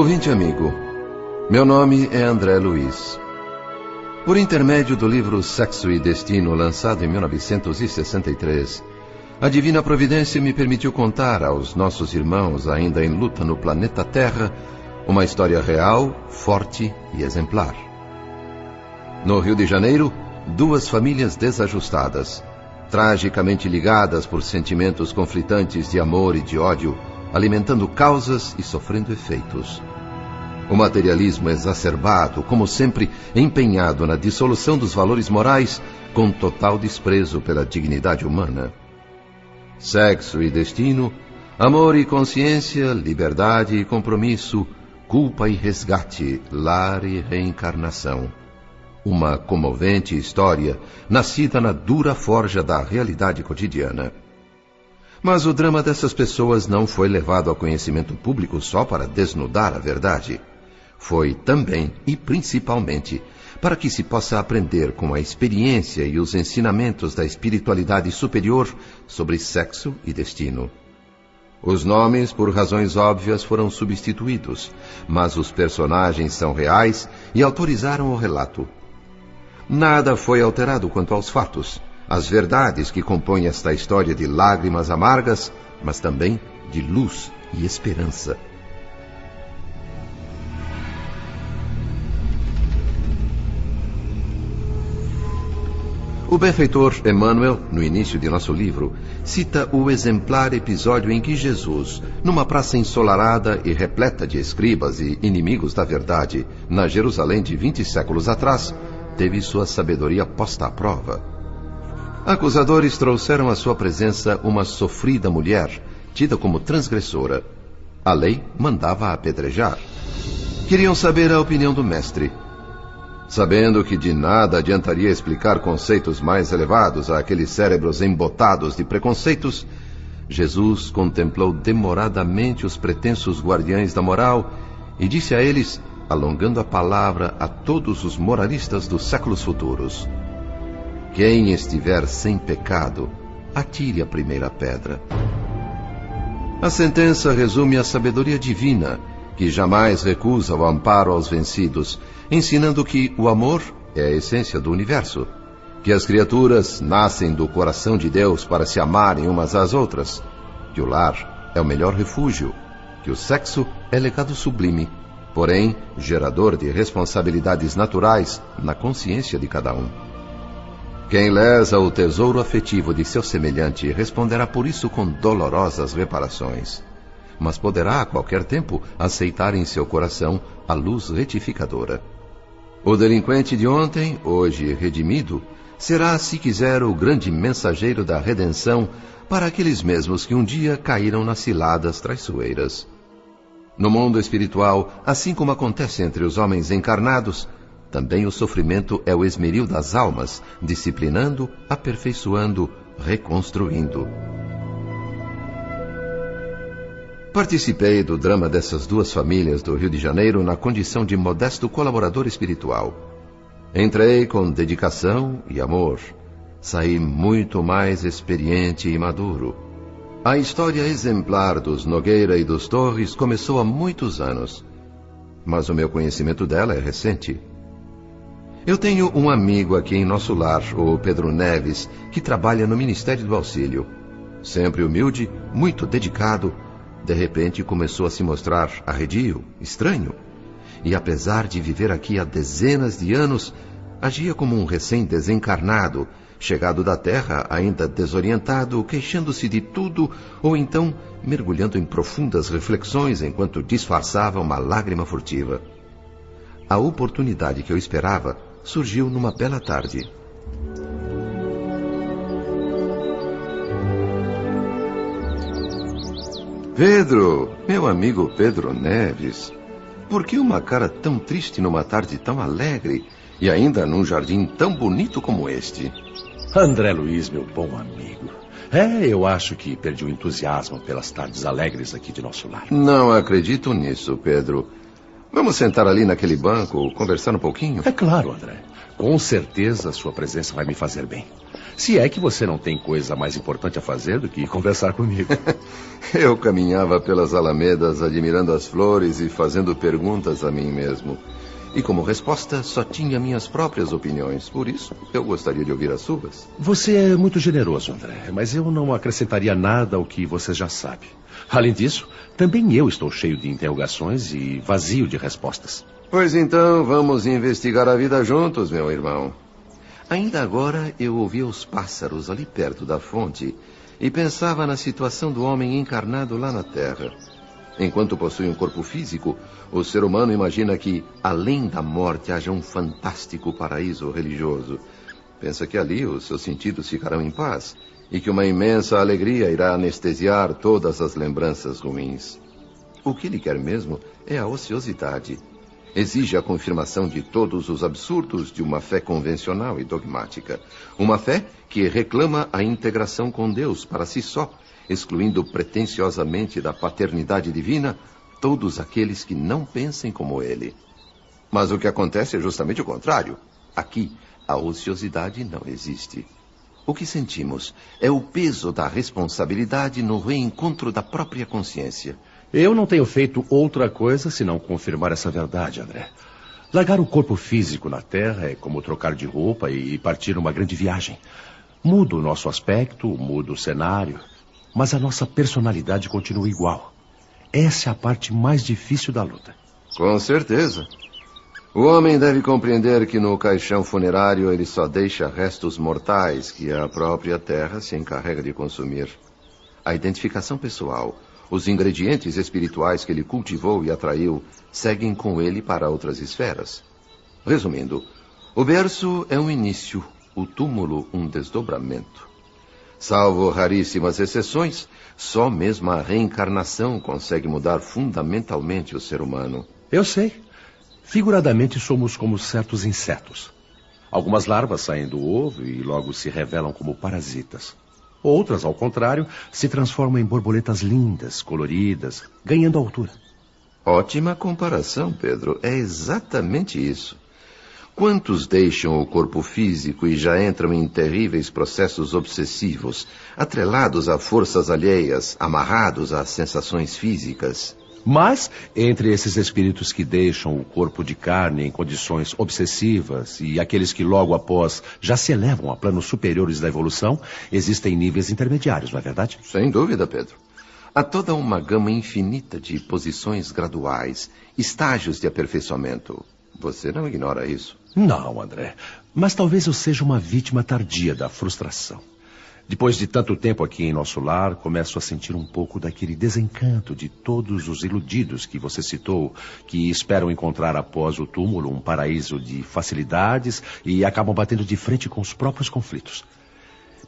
Ouvinte amigo, meu nome é André Luiz. Por intermédio do livro Sexo e Destino, lançado em 1963, a Divina Providência me permitiu contar aos nossos irmãos ainda em luta no planeta Terra uma história real, forte e exemplar. No Rio de Janeiro, duas famílias desajustadas, tragicamente ligadas por sentimentos conflitantes de amor e de ódio, alimentando causas e sofrendo efeitos. O materialismo exacerbado, como sempre, empenhado na dissolução dos valores morais, com total desprezo pela dignidade humana. Sexo e destino, amor e consciência, liberdade e compromisso, culpa e resgate, lar e reencarnação. Uma comovente história, nascida na dura forja da realidade cotidiana. Mas o drama dessas pessoas não foi levado ao conhecimento público só para desnudar a verdade. Foi também e principalmente para que se possa aprender com a experiência e os ensinamentos da espiritualidade superior sobre sexo e destino. Os nomes, por razões óbvias, foram substituídos, mas os personagens são reais e autorizaram o relato. Nada foi alterado quanto aos fatos, as verdades que compõem esta história de lágrimas amargas, mas também de luz e esperança. O benfeitor Emmanuel, no início de nosso livro, cita o exemplar episódio em que Jesus, numa praça ensolarada e repleta de escribas e inimigos da verdade, na Jerusalém de 20 séculos atrás, teve sua sabedoria posta à prova. Acusadores trouxeram à sua presença uma sofrida mulher, tida como transgressora. A lei mandava apedrejar. Queriam saber a opinião do mestre. Sabendo que de nada adiantaria explicar conceitos mais elevados àqueles cérebros embotados de preconceitos, Jesus contemplou demoradamente os pretensos guardiães da moral e disse a eles, alongando a palavra a todos os moralistas dos séculos futuros: quem estiver sem pecado, atire a primeira pedra. A sentença resume a sabedoria divina, que jamais recusa o amparo aos vencidos, ensinando que o amor é a essência do universo, que as criaturas nascem do coração de Deus para se amarem umas às outras, que o lar é o melhor refúgio, que o sexo é legado sublime, porém gerador de responsabilidades naturais na consciência de cada um. Quem lesa o tesouro afetivo de seu semelhante responderá por isso com dolorosas reparações, mas poderá a qualquer tempo aceitar em seu coração a luz retificadora. O delinquente de ontem, hoje redimido, será, se quiser, o grande mensageiro da redenção para aqueles mesmos que um dia caíram nas ciladas traiçoeiras. No mundo espiritual, assim como acontece entre os homens encarnados, também o sofrimento é o esmeril das almas, disciplinando, aperfeiçoando, reconstruindo. Participei do drama dessas duas famílias do Rio de Janeiro na condição de modesto colaborador espiritual. Entrei com dedicação e amor. Saí muito mais experiente e maduro. A história exemplar dos Nogueira e dos Torres começou há muitos anos, mas o meu conhecimento dela é recente. Eu tenho um amigo aqui em nosso lar, o Pedro Neves, que trabalha no Ministério do Auxílio. Sempre humilde, muito dedicado, de repente começou a se mostrar arredio, estranho. E apesar de viver aqui há dezenas de anos, agia como um recém-desencarnado, chegado da terra ainda desorientado, queixando-se de tudo, ou então mergulhando em profundas reflexões enquanto disfarçava uma lágrima furtiva. A oportunidade que eu esperava surgiu numa bela tarde. Pedro, meu amigo Pedro Neves, por que uma cara tão triste numa tarde tão alegre e ainda num jardim tão bonito como este? André Luiz, meu bom amigo. Eu acho que perdi o entusiasmo pelas tardes alegres aqui de nosso lar. Não acredito nisso, Pedro. Vamos sentar ali naquele banco, conversar um pouquinho? É claro, André. Com certeza a sua presença vai me fazer bem. Se é que você não tem coisa mais importante a fazer do que conversar comigo. Eu caminhava pelas alamedas admirando as flores e fazendo perguntas a mim mesmo. E como resposta, só tinha minhas próprias opiniões. Por isso, eu gostaria de ouvir as suas. Você é muito generoso, André, mas eu não acrescentaria nada ao que você já sabe. Além disso, também eu estou cheio de interrogações e vazio de respostas. Pois então, vamos investigar a vida juntos, meu irmão. Ainda agora, eu ouvia os pássaros ali perto da fonte e pensava na situação do homem encarnado lá na Terra. Enquanto possui um corpo físico, o ser humano imagina que, além da morte, haja um fantástico paraíso religioso. Pensa que ali os seus sentidos ficarão em paz e que uma imensa alegria irá anestesiar todas as lembranças ruins. O que ele quer mesmo é a ociosidade. Exige a confirmação de todos os absurdos de uma fé convencional e dogmática. Uma fé que reclama a integração com Deus para si só, excluindo pretensiosamente da paternidade divina todos aqueles que não pensem como ele. Mas o que acontece é justamente o contrário. Aqui, a ociosidade não existe. O que sentimos é o peso da responsabilidade no reencontro da própria consciência. Eu não tenho feito outra coisa senão confirmar essa verdade, André. Largar o corpo físico na Terra é como trocar de roupa e partir numa grande viagem. Muda o nosso aspecto, muda o cenário, mas a nossa personalidade continua igual. Essa é a parte mais difícil da luta. Com certeza. O homem deve compreender que no caixão funerário ele só deixa restos mortais que a própria Terra se encarrega de consumir. A identificação pessoal, os ingredientes espirituais que ele cultivou e atraiu, seguem com ele para outras esferas. Resumindo, o berço é um início, o túmulo um desdobramento. Salvo raríssimas exceções, só mesmo a reencarnação consegue mudar fundamentalmente o ser humano. Eu sei. Figuradamente somos como certos insetos. Algumas larvas saem do ovo e logo se revelam como parasitas. Outras, ao contrário, se transformam em borboletas lindas, coloridas, ganhando altura. Ótima comparação, Pedro. É exatamente isso. Quantos deixam o corpo físico e já entram em terríveis processos obsessivos, atrelados a forças alheias, amarrados às sensações físicas? Mas, entre esses espíritos que deixam o corpo de carne em condições obsessivas e aqueles que logo após já se elevam a planos superiores da evolução, existem níveis intermediários, não é verdade? Sem dúvida, Pedro. Há toda uma gama infinita de posições graduais, estágios de aperfeiçoamento. Você não ignora isso? Não, André. Mas talvez eu seja uma vítima tardia da frustração. Depois de tanto tempo aqui em nosso lar, começo a sentir um pouco daquele desencanto de todos os iludidos que você citou, que esperam encontrar após o túmulo um paraíso de facilidades e acabam batendo de frente com os próprios conflitos.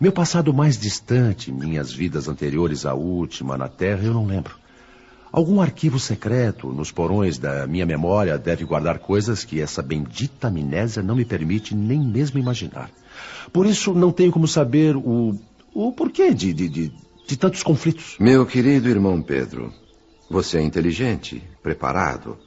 Meu passado mais distante, minhas vidas anteriores à última na Terra, eu não lembro. Algum arquivo secreto nos porões da minha memória deve guardar coisas que essa bendita amnésia não me permite nem mesmo imaginar. Por isso, não tenho como saber o porquê de tantos conflitos. Meu querido irmão Pedro, você é inteligente, preparado,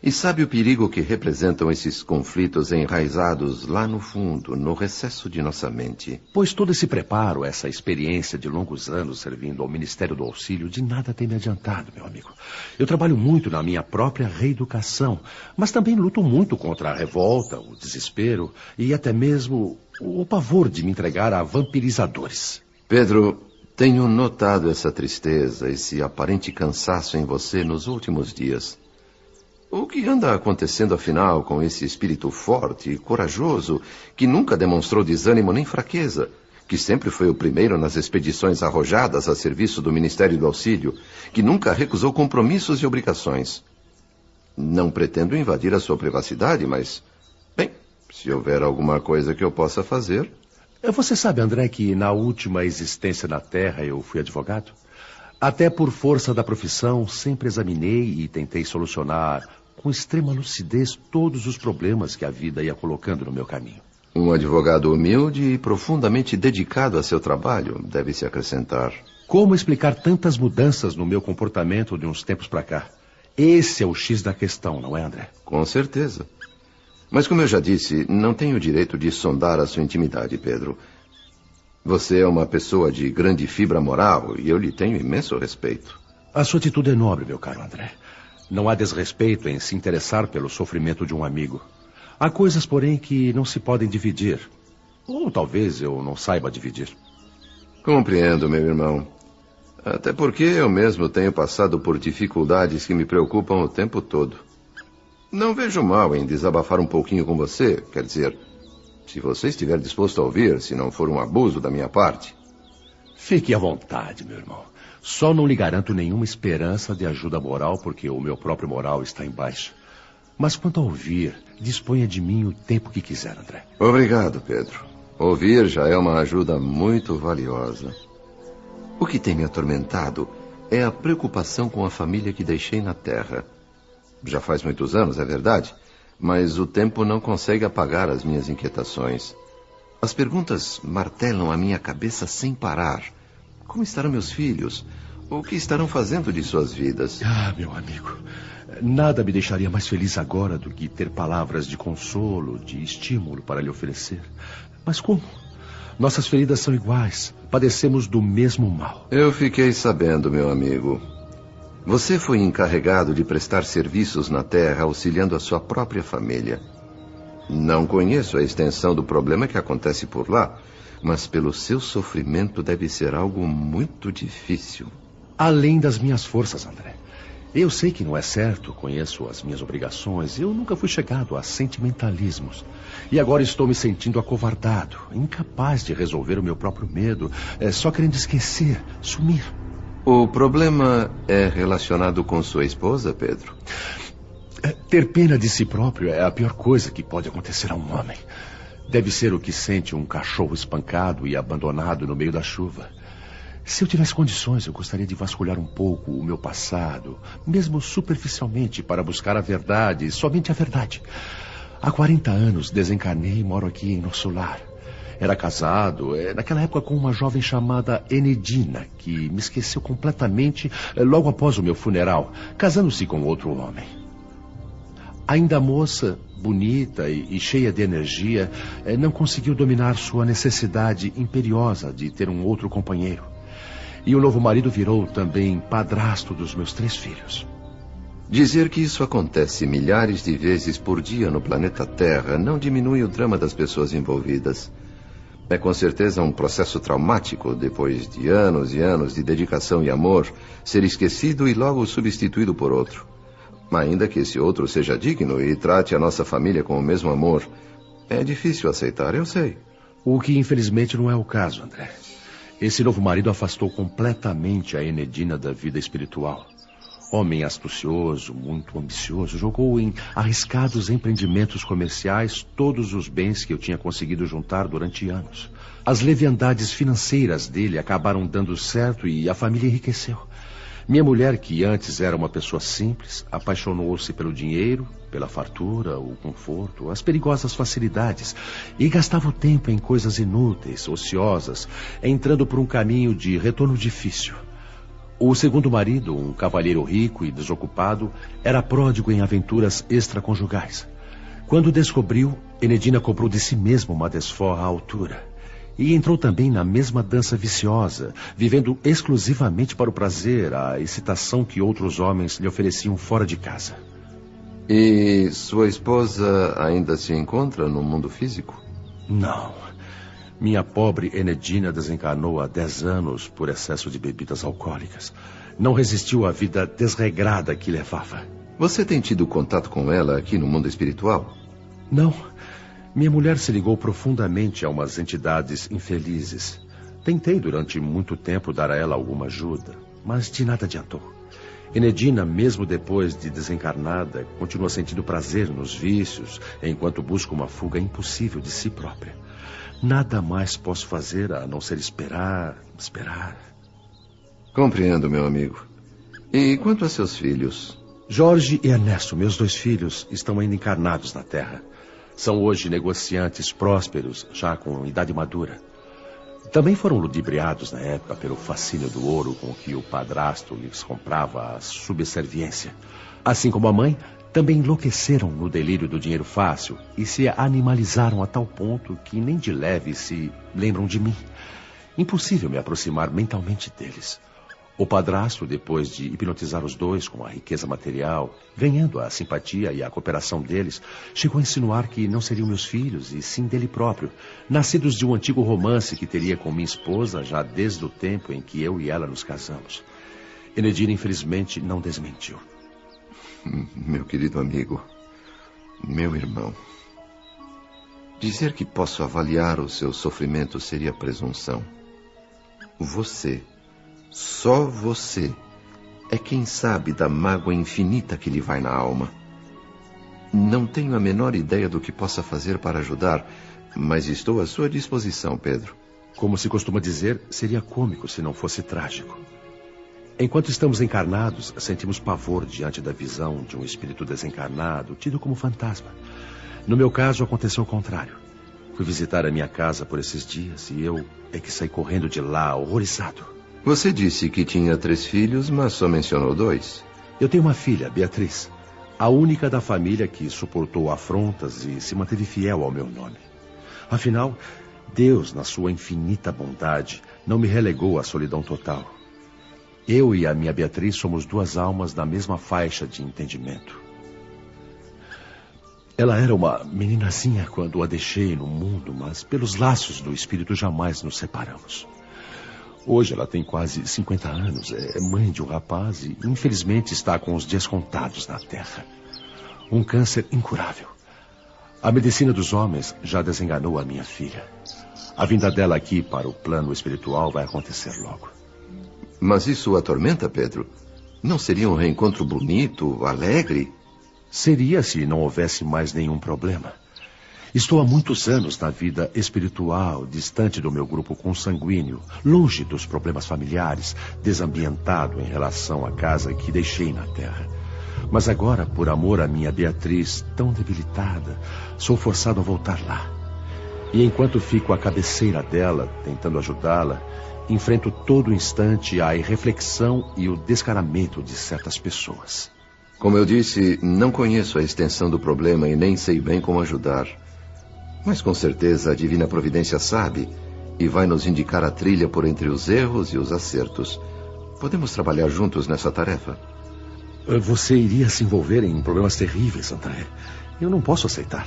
e sabe o perigo que representam esses conflitos enraizados lá no fundo, no recesso de nossa mente. Pois todo esse preparo, essa experiência de longos anos servindo ao Ministério do Auxílio, de nada tem me adiantado, meu amigo. Eu trabalho muito na minha própria reeducação, mas também luto muito contra a revolta, o desespero e até mesmo o pavor de me entregar a vampirizadores. Pedro, tenho notado essa tristeza, esse aparente cansaço em você nos últimos dias. O que anda acontecendo, afinal, com esse espírito forte e corajoso, que nunca demonstrou desânimo nem fraqueza, que sempre foi o primeiro nas expedições arrojadas a serviço do Ministério do Auxílio, que nunca recusou compromissos e obrigações? Não pretendo invadir a sua privacidade, mas, bem, se houver alguma coisa que eu possa fazer... Você sabe, André, que na última existência na Terra eu fui advogado? Até por força da profissão, sempre examinei e tentei solucionar com extrema lucidez todos os problemas que a vida ia colocando no meu caminho. Um advogado humilde e profundamente dedicado a seu trabalho, deve-se acrescentar. Como explicar tantas mudanças no meu comportamento de uns tempos para cá? Esse é o X da questão, não é, André? Com certeza. Mas como eu já disse, não tenho o direito de sondar a sua intimidade, Pedro. Você é uma pessoa de grande fibra moral e eu lhe tenho imenso respeito. A sua atitude é nobre, meu caro André. Não há desrespeito em se interessar pelo sofrimento de um amigo. Há coisas, porém, que não se podem dividir. Ou talvez eu não saiba dividir. Compreendo, meu irmão. Até porque eu mesmo tenho passado por dificuldades que me preocupam o tempo todo. Não vejo mal em desabafar um pouquinho com você, quer dizer, se você estiver disposto a ouvir, se não for um abuso da minha parte. Fique à vontade, meu irmão. Só não lhe garanto nenhuma esperança de ajuda moral, porque o meu próprio moral está em baixa. Mas quanto a ouvir, disponha de mim o tempo que quiser, André. Obrigado, Pedro. Ouvir já é uma ajuda muito valiosa. O que tem me atormentado é a preocupação com a família que deixei na Terra. Já faz muitos anos, é verdade, mas o tempo não consegue apagar as minhas inquietações. As perguntas martelam a minha cabeça sem parar. Como estarão meus filhos? O que estarão fazendo de suas vidas? Ah, meu amigo, nada me deixaria mais feliz agora do que ter palavras de consolo, de estímulo para lhe oferecer. Mas como? Nossas feridas são iguais. Padecemos do mesmo mal. Eu fiquei sabendo, meu amigo. Você foi encarregado de prestar serviços na Terra, auxiliando a sua própria família. Não conheço a extensão do problema que acontece por lá, mas pelo seu sofrimento deve ser algo muito difícil. Além das minhas forças, André. Eu sei que não é certo, conheço as minhas obrigações, eu nunca fui chegado a sentimentalismos. E agora estou me sentindo acovardado, incapaz de resolver o meu próprio medo, só querendo esquecer, sumir. O problema é relacionado com sua esposa, Pedro? Ter pena de si próprio é a pior coisa que pode acontecer a um homem. Deve ser o que sente um cachorro espancado e abandonado no meio da chuva. Se eu tivesse condições, eu gostaria de vasculhar um pouco o meu passado, mesmo superficialmente, para buscar a verdade, somente a verdade. Há 40 anos desencarnei e moro aqui em nosso lar. Era casado, naquela época, com uma jovem chamada Enedina, que me esqueceu completamente logo após o meu funeral, casando-se com outro homem. Ainda moça, bonita e cheia de energia, não conseguiu dominar sua necessidade imperiosa de ter um outro companheiro. E o novo marido virou também padrasto dos meus 3 filhos. Dizer que isso acontece milhares de vezes por dia no planeta Terra não diminui o drama das pessoas envolvidas. É com certeza um processo traumático, depois de anos e anos de dedicação e amor, ser esquecido e logo substituído por outro. Ainda que esse outro seja digno e trate a nossa família com o mesmo amor, é difícil aceitar, eu sei. O que infelizmente não é o caso, André. Esse novo marido afastou completamente a Enedina da vida espiritual. Homem astucioso, muito ambicioso, jogou em arriscados empreendimentos comerciais todos os bens que eu tinha conseguido juntar durante anos. As leviandades financeiras dele acabaram dando certo e a família enriqueceu. Minha mulher, que antes era uma pessoa simples, apaixonou-se pelo dinheiro, pela fartura, o conforto, as perigosas facilidades, e gastava o tempo em coisas inúteis, ociosas, entrando por um caminho de retorno difícil. O segundo marido, um cavalheiro rico e desocupado, era pródigo em aventuras extraconjugais. Quando descobriu, Enedina cobrou de si mesma uma desforra à altura. E entrou também na mesma dança viciosa, vivendo exclusivamente para o prazer, a excitação que outros homens lhe ofereciam fora de casa. E sua esposa ainda se encontra no mundo físico? Não. Minha pobre Enedina desencarnou há 10 anos por excesso de bebidas alcoólicas. Não resistiu à vida desregrada que levava. Você tem tido contato com ela aqui no mundo espiritual? Não. Minha mulher se ligou profundamente a umas entidades infelizes. Tentei durante muito tempo dar a ela alguma ajuda, mas de nada adiantou. Enedina, mesmo depois de desencarnada, continua sentindo prazer nos vícios, enquanto busca uma fuga impossível de si própria. Nada mais posso fazer a não ser esperar. Compreendo, meu amigo. E quanto a seus filhos? Jorge e Ernesto, meus 2 filhos, estão ainda encarnados na Terra. São hoje negociantes prósperos, já com idade madura. Também foram ludibriados na época pelo fascínio do ouro com que o padrasto lhes comprava a subserviência. Assim como a mãe, também enlouqueceram no delírio do dinheiro fácil e se animalizaram a tal ponto que nem de leve se lembram de mim. Impossível me aproximar mentalmente deles. O padrasto, depois de hipnotizar os dois com a riqueza material, ganhando a simpatia e a cooperação deles, chegou a insinuar que não seriam meus filhos, e sim dele próprio, nascidos de um antigo romance que teria com minha esposa já desde o tempo em que eu e ela nos casamos. Enedina, infelizmente, não desmentiu. Meu querido amigo, meu irmão, dizer que posso avaliar o seu sofrimento seria presunção. Você, só você, é quem sabe da mágoa infinita que lhe vai na alma. Não tenho a menor ideia do que possa fazer para ajudar, mas estou à sua disposição, Pedro. Como se costuma dizer, seria cômico se não fosse trágico. Enquanto estamos encarnados, sentimos pavor diante da visão de um espírito desencarnado, tido como fantasma. No meu caso, aconteceu o contrário. Fui visitar a minha casa por esses dias e eu é que saí correndo de lá, horrorizado. Você disse que tinha 3 filhos, mas só mencionou 2. Eu tenho uma filha, Beatriz, a única da família que suportou afrontas e se manteve fiel ao meu nome. Afinal, Deus, na sua infinita bondade, não me relegou à solidão total. Eu e a minha Beatriz somos 2 almas na mesma faixa de entendimento. Ela era uma meninazinha quando a deixei no mundo, mas pelos laços do espírito jamais nos separamos. Hoje ela tem quase 50 anos, é mãe de um rapaz e infelizmente está com os dias contados na terra. Um câncer incurável. A medicina dos homens já desenganou a minha filha. A vinda dela aqui para o plano espiritual vai acontecer logo. Mas isso a atormenta, Pedro? Não seria um reencontro bonito, alegre? Seria se não houvesse mais nenhum problema. Estou há muitos anos na vida espiritual, distante do meu grupo consanguíneo, longe dos problemas familiares, desambientado em relação à casa que deixei na terra. Mas agora, por amor à minha Beatriz, tão debilitada, sou forçado a voltar lá. E enquanto fico à cabeceira dela, tentando ajudá-la, enfrento todo instante a irreflexão e o descaramento de certas pessoas. Como eu disse, não conheço a extensão do problema e nem sei bem como ajudar. Mas com certeza a Divina Providência sabe e vai nos indicar a trilha por entre os erros e os acertos. Podemos trabalhar juntos nessa tarefa? Você iria se envolver em problemas terríveis, André. Eu não posso aceitar.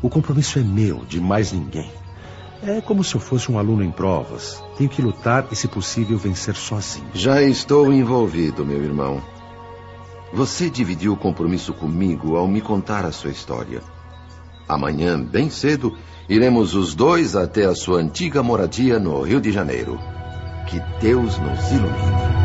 O compromisso é meu, de mais ninguém. É como se eu fosse um aluno em provas. Tenho que lutar e, se possível, vencer sozinho. Já estou envolvido, meu irmão. Você dividiu o compromisso comigo ao me contar a sua história. Amanhã, bem cedo, iremos os 2 até a sua antiga moradia no Rio de Janeiro. Que Deus nos ilumine.